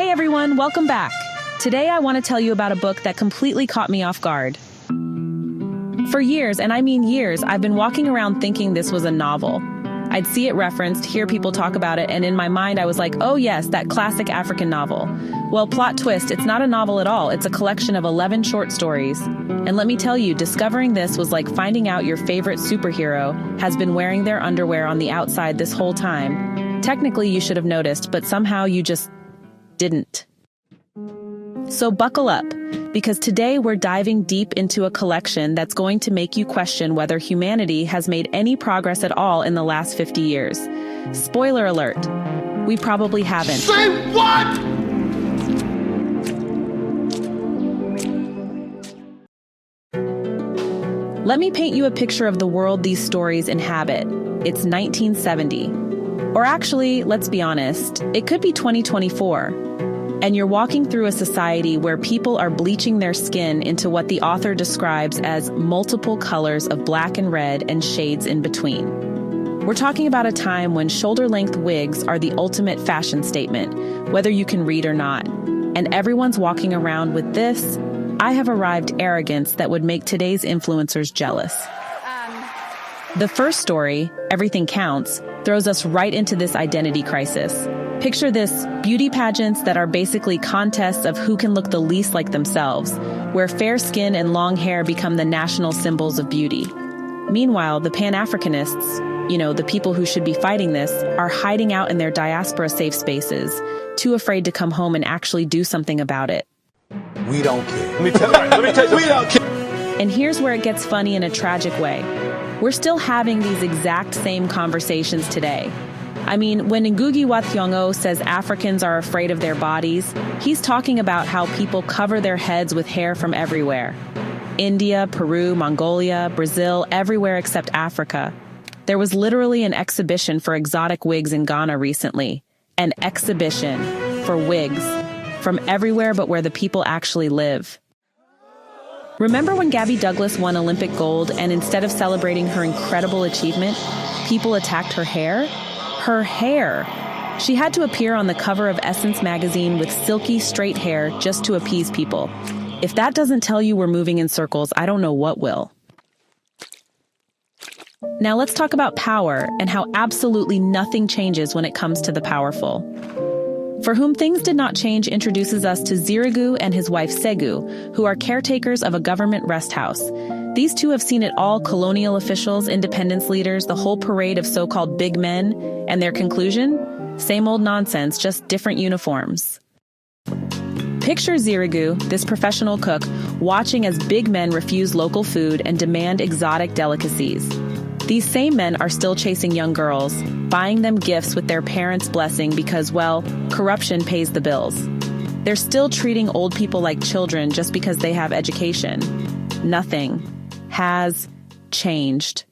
Hey everyone, welcome back. Today I want to tell you about a book that completely caught me off guard. For years, and I mean years, I've been walking around thinking this was a novel. I'd see it referenced, hear people talk about it, and in my mind I was like, oh yes, that classic African novel. Well, plot twist, it's not a novel at all. It's a collection of 11 short stories. And let me tell you, discovering this was like finding out your favorite superhero has been wearing their underwear on the outside this whole time. Technically, you should have noticed, but somehow you just didn't. So buckle up, because today we're diving deep into a collection that's going to make you question whether humanity has made any progress at all in the last 50 years. Spoiler alert, we probably haven't. Say what?! Let me paint you a picture of the world these stories inhabit. It's 1970. Or actually, let's be honest, it could be 2024. And you're walking through a society where people are bleaching their skin into what the author describes as multiple colors of black and red and shades in between. We're talking about a time when shoulder-length wigs are the ultimate fashion statement, whether you can read or not. And everyone's walking around with this "I have arrived" arrogance that would make today's influencers jealous. The first story, Everything Counts, throws us right into this identity crisis. Picture this, beauty pageants that are basically contests of who can look the least like themselves, where fair skin and long hair become the national symbols of beauty. Meanwhile, the Pan-Africanists, the people who should be fighting this, are hiding out in their diaspora safe spaces, too afraid to come home and actually do something about it. We don't care. Let me tell you, we don't care. And here's where it gets funny in a tragic way. We're still having these exact same conversations today. I mean, when Ngugi wa Thiong'o says Africans are afraid of their bodies, he's talking about how people cover their heads with hair from everywhere. India, Peru, Mongolia, Brazil, everywhere except Africa. There was literally an exhibition for exotic wigs in Ghana recently. An exhibition for wigs from everywhere but where the people actually live. Remember when Gabby Douglas won Olympic gold and instead of celebrating her incredible achievement, people attacked her hair? Her hair! She had to appear on the cover of Essence magazine with silky, straight hair just to appease people. If that doesn't tell you we're moving in circles, I don't know what will. Now let's talk about power and how absolutely nothing changes when it comes to the powerful. For Whom Things Did Not Change introduces us to Zirigu and his wife Segu, who are caretakers of a government rest house. These two have seen it all: colonial officials, independence leaders, the whole parade of so-called big men. And their conclusion? Same old nonsense, just different uniforms. Picture Zirigu, this professional cook, watching as big men refuse local food and demand exotic delicacies. These same men are still chasing young girls, buying them gifts with their parents' blessing because, well, corruption pays the bills. They're still treating old people like children just because they have education. Nothing has changed.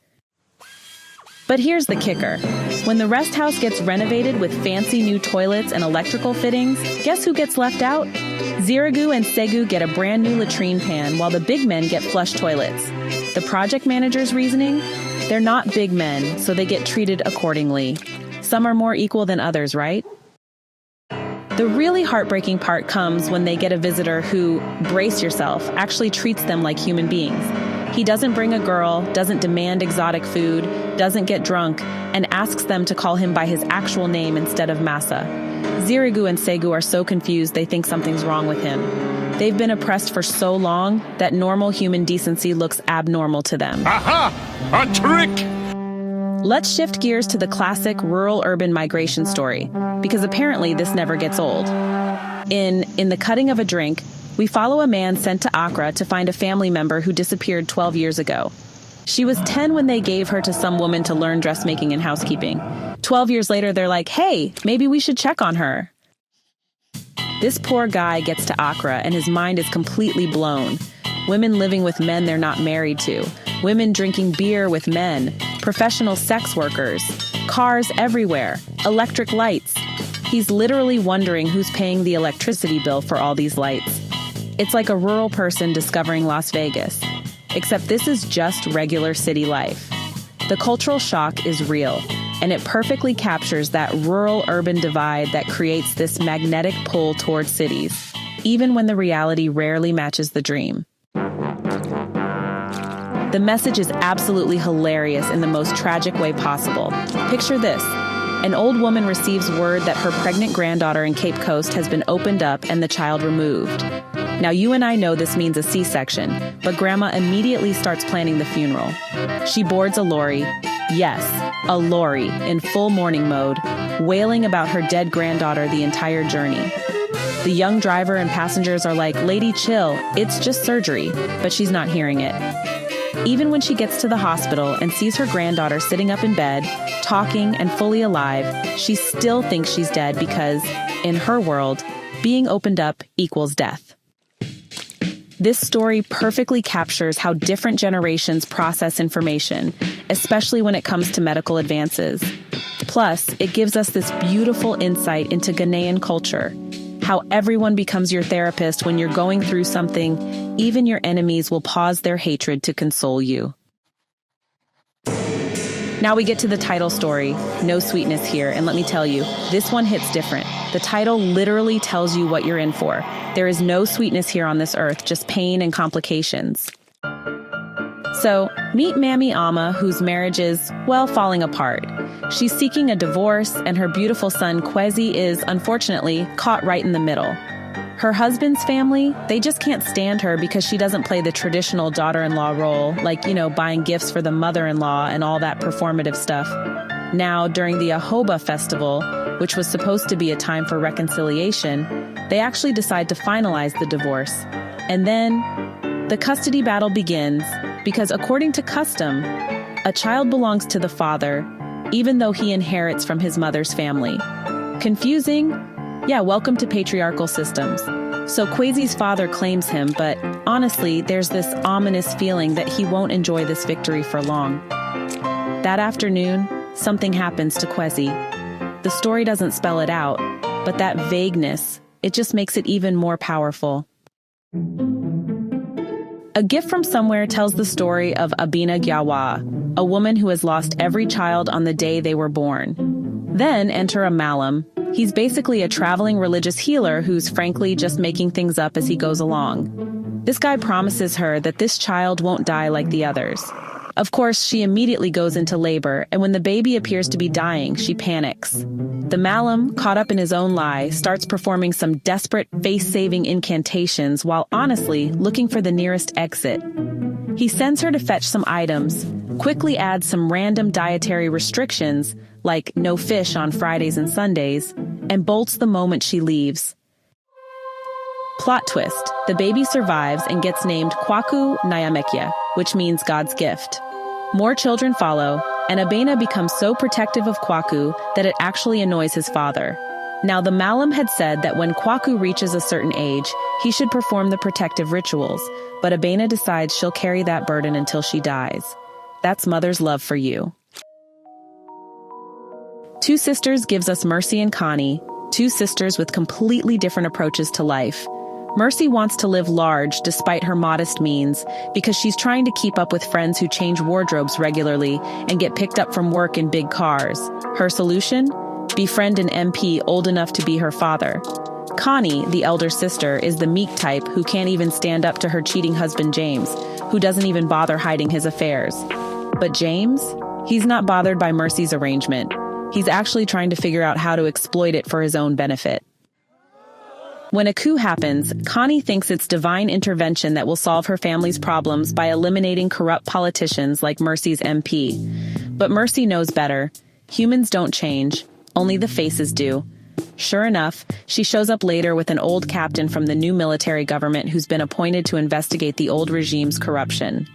But here's the kicker. When the rest house gets renovated with fancy new toilets and electrical fittings, guess who gets left out? Zirigu and Segu get a brand new latrine pan while the big men get flush toilets. The project manager's reasoning? They're not big men, so they get treated accordingly. Some are more equal than others, right? The really heartbreaking part comes when they get a visitor who, brace yourself, actually treats them like human beings. He doesn't bring a girl, doesn't demand exotic food, doesn't get drunk, and asks them to call him by his actual name instead of Massa. Zirigu and Segu are so confused they think something's wrong with him. They've been oppressed for so long that normal human decency looks abnormal to them. Aha! A trick! Let's shift gears to the classic rural-urban migration story, because apparently this never gets old. In The Cutting of a Drink, we follow a man sent to Accra to find a family member who disappeared 12 years ago. She was 10 when they gave her to some woman to learn dressmaking and housekeeping. 12 years later, they're like, hey, maybe we should check on her. This poor guy gets to Accra and his mind is completely blown. Women living with men they're not married to. Women drinking beer with men. Professional sex workers. Cars everywhere. Electric lights. He's literally wondering who's paying the electricity bill for all these lights. It's like a rural person discovering Las Vegas. Except this is just regular city life. The cultural shock is real. and it perfectly captures that rural-urban divide that creates this magnetic pull toward cities, even when the reality rarely matches the dream. The message is absolutely hilarious in the most tragic way possible. Picture this. An old woman receives word that her pregnant granddaughter in Cape Coast has been opened up and the child removed. Now, you and I know this means a C-section, but Grandma immediately starts planning the funeral. She boards a lorry, yes, a lorry, in full mourning mode, wailing about her dead granddaughter the entire journey. The young driver and passengers are like, "Lady, chill, it's just surgery," but she's not hearing it. Even when she gets to the hospital and sees her granddaughter sitting up in bed, talking and fully alive, she still thinks she's dead because, in her world, being opened up equals death. This story perfectly captures how different generations process information, especially when it comes to medical advances. Plus, it gives us this beautiful insight into Ghanaian culture, how everyone becomes your therapist when you're going through something. Even your enemies will pause their hatred to console you. Now we get to the title story, No Sweetness Here, and let me tell you, this one hits different. The title literally tells you what you're in for. There is no sweetness here on this earth, just pain and complications. So, meet Maami Ama, whose marriage is, well, falling apart. She's seeking a divorce, and her beautiful son, Kwesi, is, unfortunately, caught right in the middle. Her husband's family, they just can't stand her because she doesn't play the traditional daughter-in-law role, like, buying gifts for the mother-in-law and all that performative stuff. Now, during the Ahoba festival, which was supposed to be a time for reconciliation, they actually decide to finalize the divorce. And then, the custody battle begins because, according to custom, a child belongs to the father, even though he inherits from his mother's family. Confusing? Yeah, welcome to patriarchal systems. So Kwesi's father claims him, but honestly, there's this ominous feeling that he won't enjoy this victory for long. That afternoon, something happens to Kwesi. The story doesn't spell it out, but that vagueness, it just makes it even more powerful. A Gift from Somewhere tells the story of Abina Gyawa, a woman who has lost every child on the day they were born. Then enter a Malam. He's basically a traveling religious healer who's frankly just making things up as he goes along. This guy promises her that this child won't die like the others. Of course, she immediately goes into labor, and when the baby appears to be dying, she panics. The Malam, caught up in his own lie, starts performing some desperate face-saving incantations while honestly looking for the nearest exit. He sends her to fetch some items, quickly adds some random dietary restrictions, like no fish on Fridays and Sundays, and bolts the moment she leaves. Plot twist, the baby survives and gets named Kwaku Nyamekia, which means God's gift. More children follow, and Abena becomes so protective of Kwaku that it actually annoys his father. Now, the Malam had said that when Kwaku reaches a certain age, he should perform the protective rituals, but Abena decides she'll carry that burden until she dies. That's mother's love for you. Two Sisters gives us Mercy and Connie, two sisters with completely different approaches to life. Mercy wants to live large despite her modest means because she's trying to keep up with friends who change wardrobes regularly and get picked up from work in big cars. Her solution? Befriend an MP old enough to be her father. Connie, the elder sister, is the meek type who can't even stand up to her cheating husband James, who doesn't even bother hiding his affairs. But James? He's not bothered by Mercy's arrangement. He's actually trying to figure out how to exploit it for his own benefit. When a coup happens, Connie thinks it's divine intervention that will solve her family's problems by eliminating corrupt politicians like Mercy's MP. But Mercy knows better. Humans don't change, only the faces do. Sure enough, she shows up later with an old captain from the new military government who's been appointed to investigate the old regime's corruption.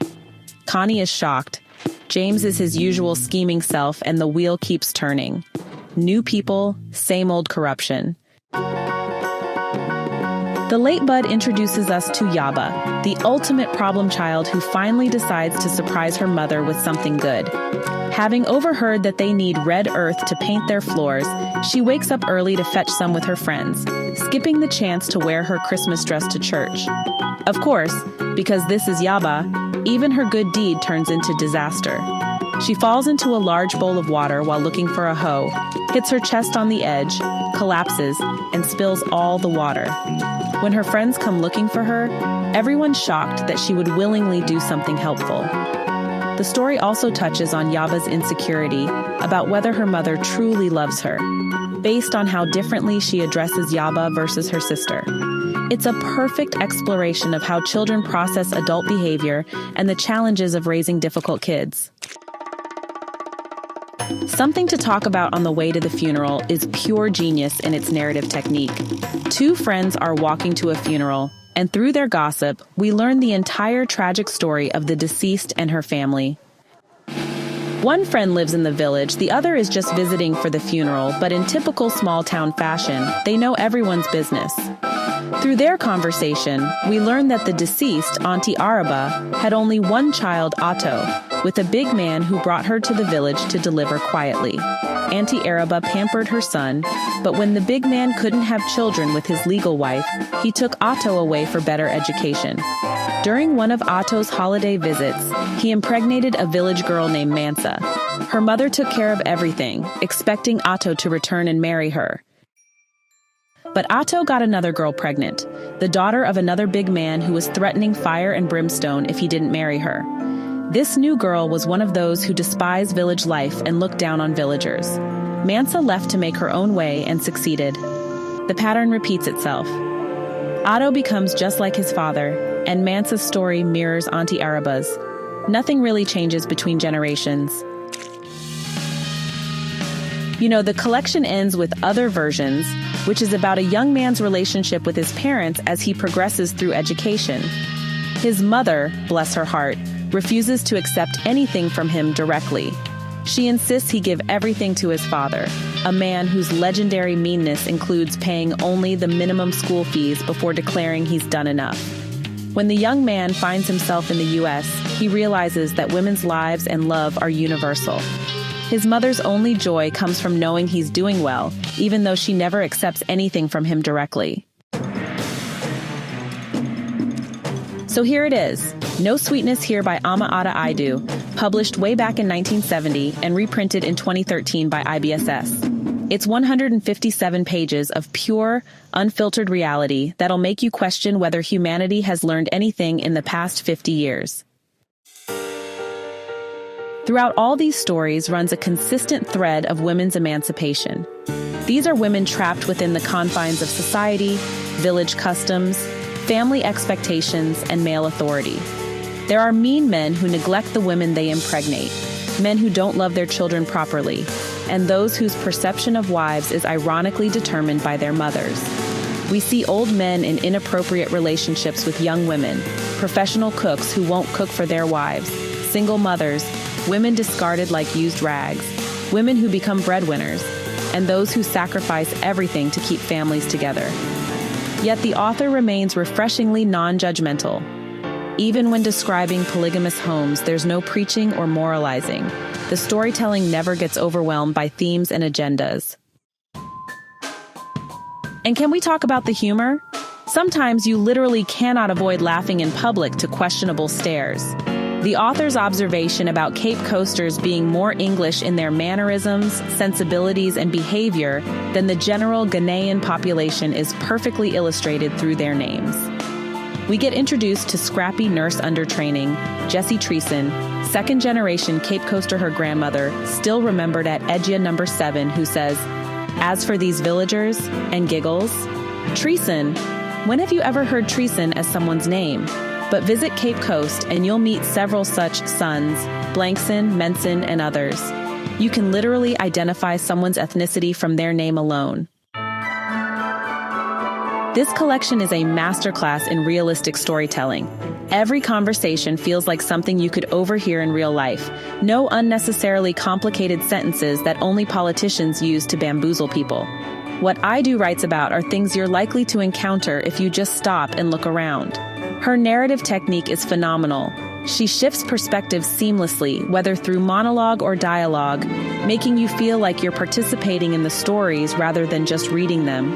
Connie is shocked. James is his usual scheming self, and the wheel keeps turning. New people, same old corruption. The late Bud introduces us to Yaba, the ultimate problem child who finally decides to surprise her mother with something good. Having overheard that they need red earth to paint their floors, she wakes up early to fetch some with her friends, skipping the chance to wear her Christmas dress to church. Of course, because this is Yaba, even her good deed turns into disaster. She falls into a large bowl of water while looking for a hoe, hits her chest on the edge, collapses, and spills all the water. When her friends come looking for her, everyone's shocked that she would willingly do something helpful. The story also touches on Yaba's insecurity about whether her mother truly loves her, based on how differently she addresses Yaba versus her sister. It's a perfect exploration of how children process adult behavior and the challenges of raising difficult kids. Something to talk about on the way to the funeral is pure genius in its narrative technique. Two friends are walking to a funeral, and through their gossip, we learn the entire tragic story of the deceased and her family. One friend lives in the village, the other is just visiting for the funeral, but in typical small-town fashion, they know everyone's business. Through their conversation, we learn that the deceased, Auntie Araba, had only one child, Ato, with a big man who brought her to the village to deliver quietly. Auntie Araba pampered her son, but when the big man couldn't have children with his legal wife, he took Ato away for better education. During one of Ato's holiday visits, he impregnated a village girl named Mansa. Her mother took care of everything, expecting Ato to return and marry her. But Ato got another girl pregnant, the daughter of another big man who was threatening fire and brimstone if he didn't marry her. This new girl was one of those who despise village life and look down on villagers. Mansa left to make her own way and succeeded. The pattern repeats itself. Ato becomes just like his father, and Mansa's story mirrors Auntie Araba's. Nothing really changes between generations. You know, the collection ends with Other Versions, which is about a young man's relationship with his parents as he progresses through education. His mother, bless her heart, refuses to accept anything from him directly. She insists he give everything to his father, a man whose legendary meanness includes paying only the minimum school fees before declaring he's done enough. When the young man finds himself in the U.S., he realizes that women's lives and love are universal. His mother's only joy comes from knowing he's doing well, even though she never accepts anything from him directly. So here it is, No Sweetness Here by Ada Aidoo, published way back in 1970 and reprinted in 2013 by IBSS. It's 157 pages of pure, unfiltered reality that'll make you question whether humanity has learned anything in the past 50 years. Throughout all these stories runs a consistent thread of women's emancipation. These are women trapped within the confines of society, village customs, family expectations, and male authority. There are mean men who neglect the women they impregnate, men who don't love their children properly, and those whose perception of wives is ironically determined by their mothers. We see old men in inappropriate relationships with young women, professional cooks who won't cook for their wives, single mothers, women discarded like used rags, women who become breadwinners, and those who sacrifice everything to keep families together. Yet the author remains refreshingly non-judgmental. Even when describing polygamous homes, there's no preaching or moralizing. The storytelling never gets overwhelmed by themes and agendas. And can we talk about the humor? Sometimes you literally cannot avoid laughing in public to questionable stares. The author's observation about Cape Coasters being more English in their mannerisms, sensibilities, and behavior than the general Ghanaian population is perfectly illustrated through their names. We get introduced to scrappy nurse under training, Jessie Treason, second-generation Cape Coaster her grandmother, still remembered at Edgia number 7, who says, "As for these villagers," and giggles. Treason, when have you ever heard Treason as someone's name? But visit Cape Coast and you'll meet several such sons, Blankson, Menson, and others. You can literally identify someone's ethnicity from their name alone. This collection is a masterclass in realistic storytelling. Every conversation feels like something you could overhear in real life. No unnecessarily complicated sentences that only politicians use to bamboozle people. What Aidoo writes about are things you're likely to encounter if you just stop and look around. Her narrative technique is phenomenal. She shifts perspectives seamlessly, whether through monologue or dialogue, making you feel like you're participating in the stories rather than just reading them.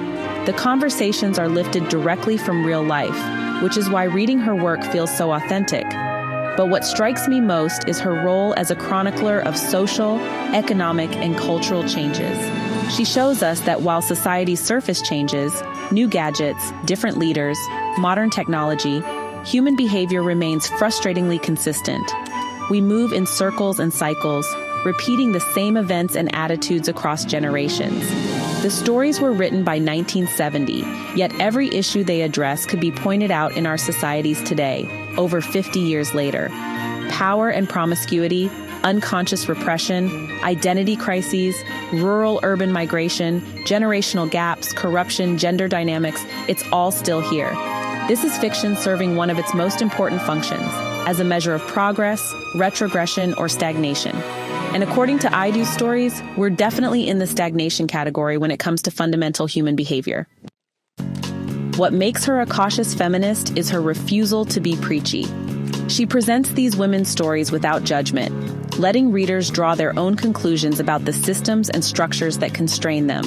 The conversations are lifted directly from real life, which is why reading her work feels so authentic. But what strikes me most is her role as a chronicler of social, economic, and cultural changes. She shows us that while society's surface changes, new gadgets, different leaders, modern technology, human behavior remains frustratingly consistent. We move in circles and cycles, repeating the same events and attitudes across generations. The stories were written by 1970, yet every issue they address could be pointed out in our societies today, over 50 years later. Power and promiscuity, unconscious repression, identity crises, rural-urban migration, generational gaps, corruption, gender dynamics, it's all still here. This is fiction serving one of its most important functions, as a measure of progress, retrogression, or stagnation. And according to Aidoo's stories, we're definitely in the stagnation category when it comes to fundamental human behavior. What makes her a cautious feminist is her refusal to be preachy. She presents these women's stories without judgment, letting readers draw their own conclusions about the systems and structures that constrain them.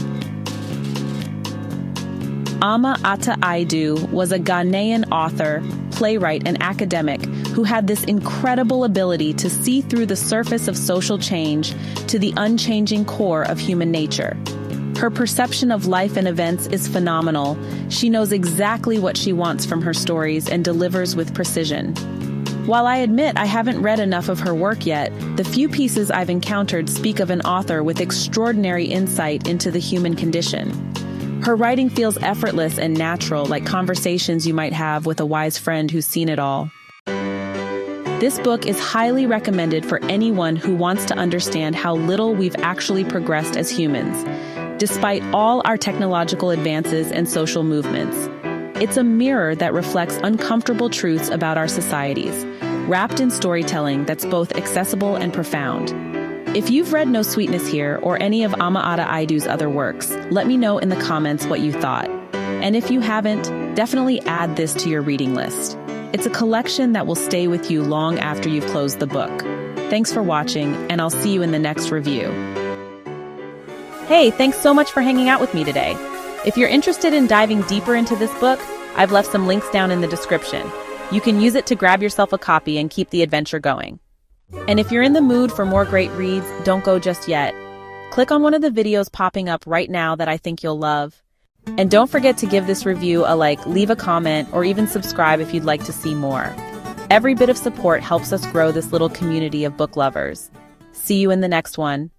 Ama Ata Aidoo was a Ghanaian author, playwright, and academic who had this incredible ability to see through the surface of social change to the unchanging core of human nature. Her perception of life and events is phenomenal. She knows exactly what she wants from her stories and delivers with precision. While I admit I haven't read enough of her work yet, the few pieces I've encountered speak of an author with extraordinary insight into the human condition. Her writing feels effortless and natural, like conversations you might have with a wise friend who's seen it all. This book is highly recommended for anyone who wants to understand how little we've actually progressed as humans, despite all our technological advances and social movements. It's a mirror that reflects uncomfortable truths about our societies, wrapped in storytelling that's both accessible and profound. If you've read No Sweetness Here or any of Ama Ata Aidoo's other works, let me know in the comments what you thought. And if you haven't, definitely add this to your reading list. It's a collection that will stay with you long after you've closed the book. Thanks for watching, and I'll see you in the next review. Hey, thanks so much for hanging out with me today. If you're interested in diving deeper into this book, I've left some links down in the description. You can use it to grab yourself a copy and keep the adventure going. And if you're in the mood for more great reads, don't go just yet. Click on one of the videos popping up right now that I think you'll love. And don't forget to give this review a like, leave a comment, or even subscribe if you'd like to see more. Every bit of support helps us grow this little community of book lovers. See you in the next one.